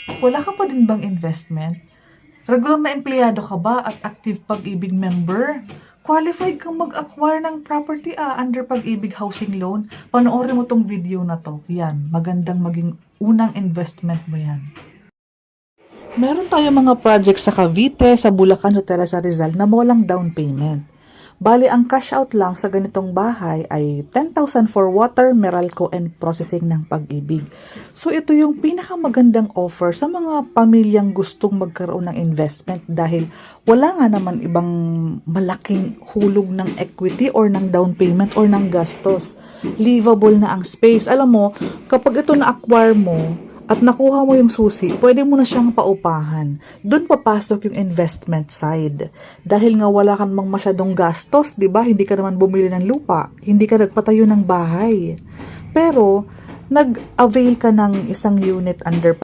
Wala ka pa din bang investment? Regular na empleyado ka ba at active Pag-ibig member? Qualified kang mag-acquire ng property under Pag-ibig Housing Loan. Panoorin mo tong video na to. Yan, magandang maging unang investment mo yan. Meron tayong mga projects sa Cavite, sa Bulacan, sa Teresa Rizal na walang down payment. Bali, ang cash out lang sa ganitong bahay ay 10,000 for water, Meralco, and processing ng Pag-ibig. So, ito yung pinakamagandang offer sa mga pamilyang gustong magkaroon ng investment dahil wala nga naman ibang malaking hulog ng equity or ng down payment or ng gastos. Livable na ang space. Alam mo, kapag ito na-acquire mo, at nakuha mo yung susi, pwede mo na siyang paupahan. Doon papasok yung investment side. Dahil nga wala kang mang masyadong gastos, di ba? Hindi ka naman bumili ng lupa. Hindi ka nagpatayo ng bahay. Pero, nag-avail ka ng isang unit under